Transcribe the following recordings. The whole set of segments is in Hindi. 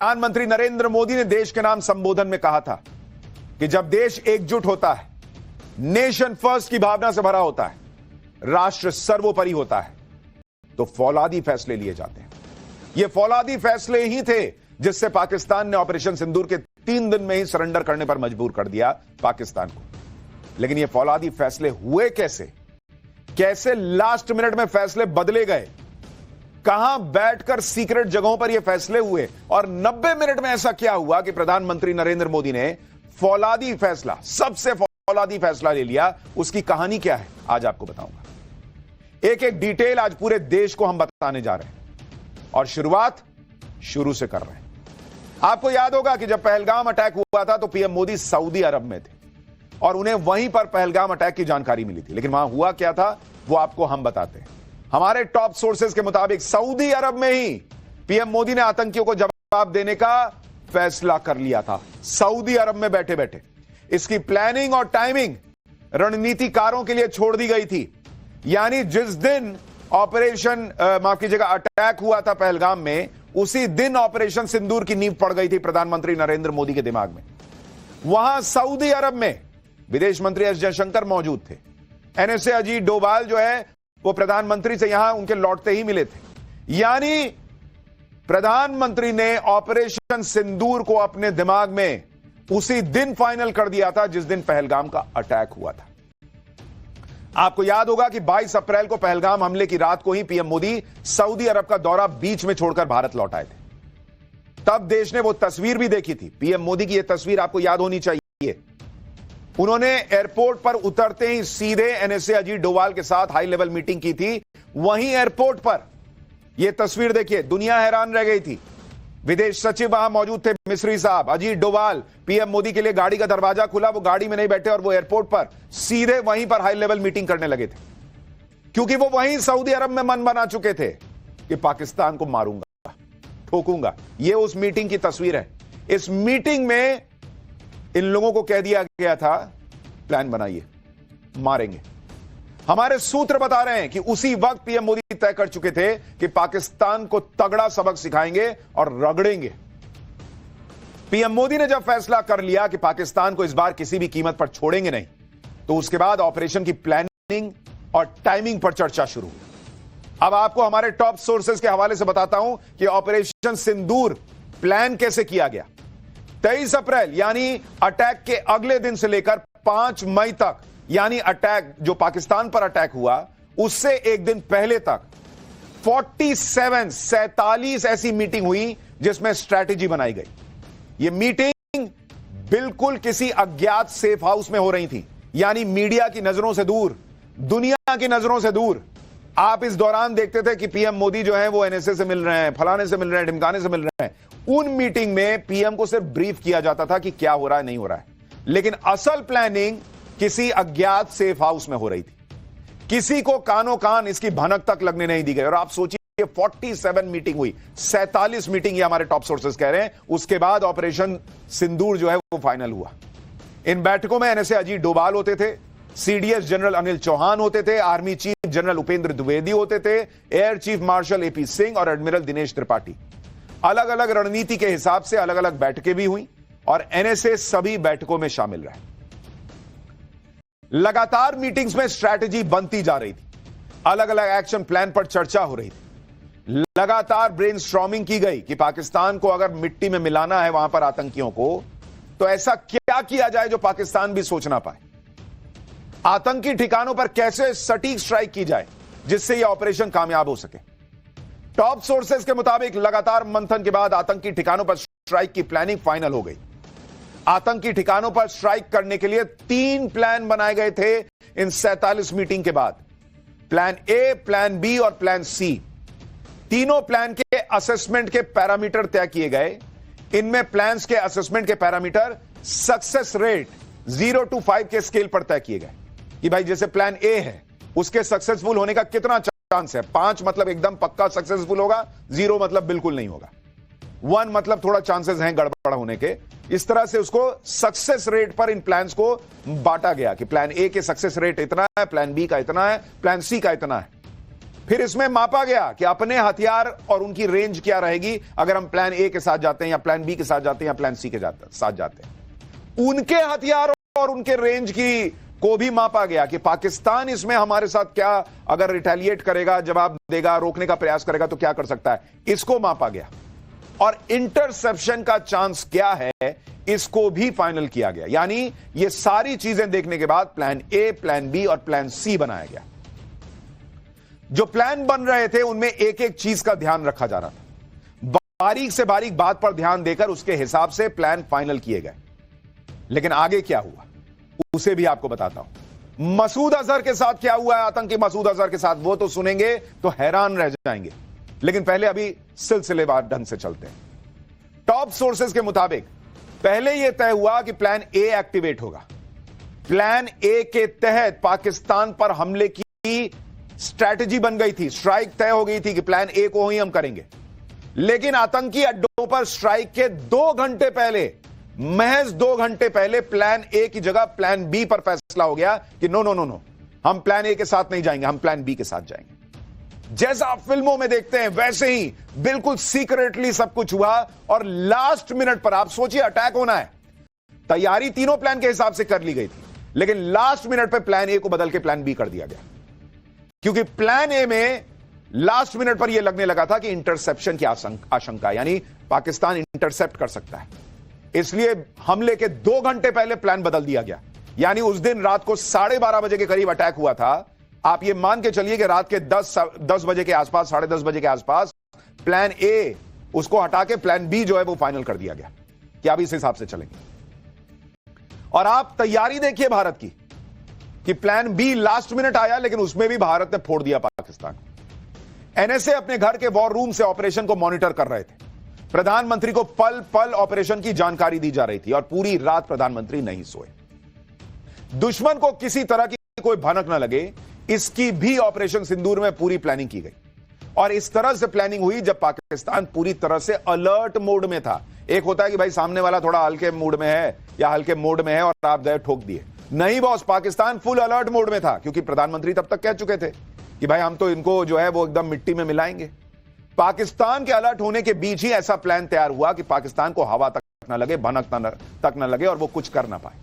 प्रधानमंत्री नरेंद्र मोदी ने देश के नाम संबोधन में कहा था कि जब देश एकजुट होता है, नेशन फर्स्ट की भावना से भरा होता है, राष्ट्र सर्वोपरि होता है, तो फौलादी फैसले लिए जाते हैं। ये फौलादी फैसले ही थे जिससे पाकिस्तान ने ऑपरेशन सिंदूर के 3 दिन में ही सरेंडर करने पर मजबूर कर दिया पाकिस्तान को। लेकिन ये फौलादी फैसले हुए कैसे? कैसे लास्ट मिनट में फैसले बदले गए? कहां बैठकर सीक्रेट जगहों पर यह फैसले हुए? और 90 मिनट में ऐसा क्या हुआ कि प्रधानमंत्री नरेंद्र मोदी ने फौलादी फैसला, सबसे फौलादी फैसला ले लिया? उसकी कहानी क्या है आज आपको बताऊंगा। एक एक डिटेल आज पूरे देश को हम बताने जा रहे हैं और शुरुआत शुरू से कर रहे हैं। आपको याद होगा कि जब पहलगाम अटैक हुआ था तो पीएम मोदी सऊदी अरब में थे और उन्हें वहीं पर पहलगाम अटैक की जानकारी मिली थी। लेकिन वहां हुआ क्या था वो आपको हम बताते हैं। हमारे टॉप सोर्सेज के मुताबिक सऊदी अरब में ही पीएम मोदी ने आतंकियों को जवाब देने का फैसला कर लिया था। सऊदी अरब में बैठे बैठे इसकी प्लानिंग और टाइमिंग रणनीतिकारों के लिए छोड़ दी गई थी। यानी जिस दिन ऑपरेशन माफ कीजिएगा अटैक हुआ था पहलगाम में, उसी दिन ऑपरेशन सिंदूर की नींव पड़ गई थी प्रधानमंत्री नरेंद्र मोदी के दिमाग में। वहां सऊदी अरब में विदेश मंत्री एस जयशंकर मौजूद थे। एनएसए अजीत डोभाल जो है वो प्रधानमंत्री से यहां उनके लौटते ही मिले थे। यानी प्रधानमंत्री ने ऑपरेशन सिंदूर को अपने दिमाग में उसी दिन फाइनल कर दिया था जिस दिन पहलगाम का अटैक हुआ था। आपको याद होगा कि 22 अप्रैल को पहलगाम हमले की रात को ही पीएम मोदी सऊदी अरब का दौरा बीच में छोड़कर भारत लौट आए थे। तब देश ने वो तस्वीर भी देखी थी। पीएम मोदी की यह तस्वीर आपको याद होनी चाहिए। उन्होंने एयरपोर्ट पर उतरते ही सीधे एनएसए अजीत डोभाल के साथ हाई लेवल मीटिंग की थी। वहीं एयरपोर्ट पर यह तस्वीर देखिए, दुनिया हैरान रह गई थी। विदेश सचिव वहां मौजूद थे, मिस्री साहब, अजीत डोभाल। पीएम मोदी के लिए गाड़ी का दरवाजा खुला, वो गाड़ी में नहीं बैठे और वो एयरपोर्ट पर सीधे वहीं पर हाई लेवल मीटिंग करने लगे थे, क्योंकि वो वहीं सऊदी अरब में मन बना चुके थे कि पाकिस्तान को मारूंगा, ठोकूंगा। ये उस मीटिंग की तस्वीर है। इस मीटिंग में इन लोगों को कह दिया गया था प्लान बनाइए, मारेंगे। हमारे सूत्र बता रहे हैं कि उसी वक्त पीएम मोदी तय कर चुके थे कि पाकिस्तान को तगड़ा सबक सिखाएंगे और रगड़ेंगे। पीएम मोदी ने जब फैसला कर लिया कि पाकिस्तान को इस बार किसी भी कीमत पर छोड़ेंगे नहीं, तो उसके बाद ऑपरेशन की प्लानिंग और टाइमिंग पर चर्चा शुरू हुई। अब आपको हमारे टॉप सोर्सेज के हवाले से बताता हूं कि ऑपरेशन सिंदूर प्लान कैसे किया गया। 23 अप्रैल यानी अटैक के अगले दिन से लेकर 5 मई तक, यानी अटैक जो पाकिस्तान पर अटैक हुआ उससे एक दिन पहले तक 47 ऐसी मीटिंग हुई जिसमें स्ट्रैटेजी बनाई गई। यह मीटिंग बिल्कुल किसी अज्ञात सेफ हाउस में हो रही थी, यानी मीडिया की नजरों से दूर, दुनिया की नजरों से दूर। आप इस दौरान देखते थे कि पीएम मोदी जो है वो एनएसए से मिल रहे हैं, फलाने से मिल रहे हैं, ढिमकाने से मिल रहे हैं। उन मीटिंग में पीएम को सिर्फ ब्रीफ किया जाता था कि क्या हो रहा है, नहीं हो रहा है। लेकिन असल प्लानिंग किसी अज्ञात सेफ हाउस में हो रही थी। किसी को कानो कान इसकी भनक तक लगने नहीं दी गई। और आप सोचिए 47 मीटिंग हुई, 47 मीटिंग, ये हमारे टॉप सोर्सेस कह रहे हैं। उसके बाद ऑपरेशन सिंदूर जो है वो फाइनल हुआ। इन बैठकों में एनएसए अजीत डोभाल होते थे, सीडीएस जनरल अनिल चौहान होते थे, army chief general Upendra Dwivedi होते थे, air chief marshal AP Singh और एडमिरल दिनेश त्रिपाठी। अलग अलग रणनीति के हिसाब से अलग अलग बैठकें भी हुई और एनएसए सभी बैठकों में शामिल रहे। लगातार मीटिंग्स में स्ट्रैटेजी बनती जा रही थी, अलग अलग एक्शन प्लान पर चर्चा हो रही थी, लगातार ब्रेनस्टॉर्मिंग की गई कि पाकिस्तान को अगर मिट्टी में मिलाना है वहां पर आतंकियों को, तो ऐसा क्या किया जाए जो पाकिस्तान भी सोच ना पाए। आतंकी ठिकानों पर कैसे सटीक स्ट्राइक की जाए जिससे यह ऑपरेशन कामयाब हो सके। टॉप सोर्सेज के मुताबिक लगातार मंथन के बाद आतंकी ठिकानों पर स्ट्राइक की प्लानिंग फाइनल हो गई। आतंकी ठिकानों पर स्ट्राइक करने के लिए 3 प्लान बनाए गए थे इन 47 मीटिंग के बाद। प्लान ए, प्लान बी और प्लान सी। तीनों प्लान के असेसमेंट के पैरामीटर तय किए गए। इनमें प्लान्स के असेसमेंट के पैरामीटर सक्सेस रेट 0 to 5 के स्केल पर तय किए गए कि भाई जैसे प्लान ए है उसके सक्सेसफुल होने का कितना चांस है। 5 मतलब एकदम पक्का सक्सेसफुल होगा, 0 मतलब बिल्कुल नहीं होगा, 1 मतलब थोड़ा चांसेस हैं गड़बड़ होने के। इस तरह से उसको सक्सेस रेट पर इन प्लान्स को बांटा गया कि प्लान ए के सक्सेस रेट इतना है, प्लान बी का इतना है, प्लान सी का इतना है। फिर इसमें मापा गया कि अपने हथियार और उनकी रेंज क्या रहेगी अगर हम प्लान ए के साथ जाते हैं या प्लान बी के साथ जाते हैं या प्लान सी के साथ जाते हैं। उनके हथियार और उनके रेंज की को भी मापा गया कि पाकिस्तान इसमें हमारे साथ क्या, अगर रिटेलिएट करेगा, जवाब देगा, रोकने का प्रयास करेगा तो क्या कर सकता है, इसको मापा गया। और इंटरसेप्शन का चांस क्या है, इसको भी फाइनल किया गया। यानी ये सारी चीजें देखने के बाद प्लान ए, प्लान बी और प्लान सी बनाया गया। जो प्लान बन रहे थे उनमें एक एक चीज का ध्यान रखा जा रहा था, बारीक से बारीक बात पर ध्यान देकर उसके हिसाब से प्लान फाइनल किए गए। लेकिन आगे क्या हुआ उसे भी आपको बताता हूं। मसूद अजहर के साथ क्या हुआ है, आतंकी मसूद अजहर के साथ, वो तो सुनेंगे तो हैरान रह जाएंगे। लेकिन पहले अभी सिलसिलेवार ढंग से चलते हैं। टॉप सोर्सेज के मुताबिक पहले यह तय हुआ कि प्लान ए एक्टिवेट होगा। प्लान ए के तहत पाकिस्तान पर हमले की स्ट्रैटेजी बन गई थी, स्ट्राइक तय हो गई थी कि प्लान ए को ही हम करेंगे। लेकिन आतंकी अड्डों पर स्ट्राइक के 2 घंटे पहले, महज 2 घंटे पहले, प्लान ए की जगह प्लान बी पर फैसला हो गया कि नो नो नो नो, हम प्लान ए के साथ नहीं जाएंगे, हम प्लान बी के साथ जाएंगे। जैसा आप फिल्मों में देखते हैं वैसे ही बिल्कुल सीक्रेटली सब कुछ हुआ। और लास्ट मिनट पर, आप सोचिए अटैक होना है, तैयारी तीनों प्लान के हिसाब से कर ली गई थी, लेकिन लास्ट मिनट पर प्लान ए को बदल के प्लान बी कर दिया गया। क्योंकि प्लान ए में लास्ट मिनट पर यह लगने लगा था कि इंटरसेप्शन की आशंका, यानी पाकिस्तान इंटरसेप्ट कर सकता है, इसलिए हमले के 2 घंटे पहले प्लान बदल दिया गया। यानी उस दिन रात को 12:30 बजे के करीब अटैक हुआ था। आप ये मान के चलिए कि रात के 10 बजे के आसपास, 10:30 बजे के आसपास प्लान ए उसको हटा के प्लान बी जो है वो फाइनल कर दिया गया कि आप इस हिसाब से चलेंगे। और आप तैयारी देखिए भारत की कि प्लान बी लास्ट मिनट आया, लेकिन उसमें भी भारत ने फोड़ दिया पाकिस्तान। एनएसए अपने घर के वॉर रूम से ऑपरेशन को मॉनिटर कर रहे थे। प्रधानमंत्री को पल पल ऑपरेशन की जानकारी दी जा रही थी और पूरी रात प्रधानमंत्री नहीं सोए। दुश्मन को किसी तरह की कोई भनक ना लगे, इसकी भी ऑपरेशन सिंदूर में पूरी प्लानिंग की गई। और इस तरह से प्लानिंग हुई जब पाकिस्तान पूरी तरह से अलर्ट मोड में था। एक होता है कि भाई सामने वाला थोड़ा हल्के मूड में है या हल्के मोड में है और आप गए ठोक दिए। नहीं boss, Pakistan full alert mode में था, क्योंकि प्रधानमंत्री तब तक कह चुके थे कि भाई हम तो इनको जो है वो एकदम मिट्टी में मिलाएंगे। पाकिस्तान के अलर्ट होने के बीच ही ऐसा प्लान तैयार हुआ कि पाकिस्तान को हवा तक ना लगे, भनक तक ना लगे और वो कुछ कर ना पाए।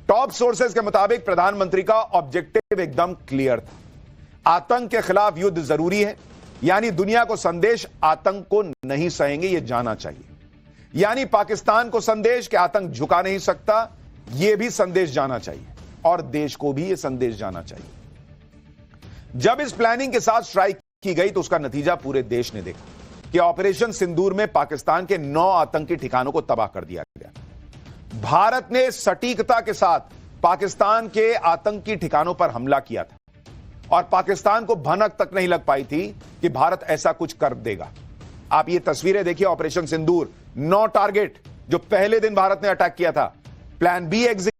टॉप सोर्सेज के मुताबिक प्रधानमंत्री का ऑब्जेक्टिव एकदम क्लियर था। आतंक के खिलाफ युद्ध जरूरी है, यानी दुनिया को संदेश आतंक को नहीं सहेंगे ये जाना चाहिए। यानी पाकिस्तान को संदेश कि आतंक झुका नहीं सकता, यह भी संदेश जाना चाहिए और देश को भी यह संदेश जाना चाहिए। जब इस प्लानिंग के साथ स्ट्राइक की गई तो उसका नतीजा पूरे देश ने देखा कि ऑपरेशन सिंदूर में पाकिस्तान के 9 आतंकी ठिकानों को तबाह कर दिया गया। भारत ने सटीकता के साथ पाकिस्तान के आतंकी ठिकानों पर हमला किया था और पाकिस्तान को भनक तक नहीं लग पाई थी कि भारत ऐसा कुछ कर देगा। आप ये तस्वीरें देखिए, ऑपरेशन सिंदूर, 9 टारगेट जो पहले दिन भारत ने अटैक किया था। Plan B execute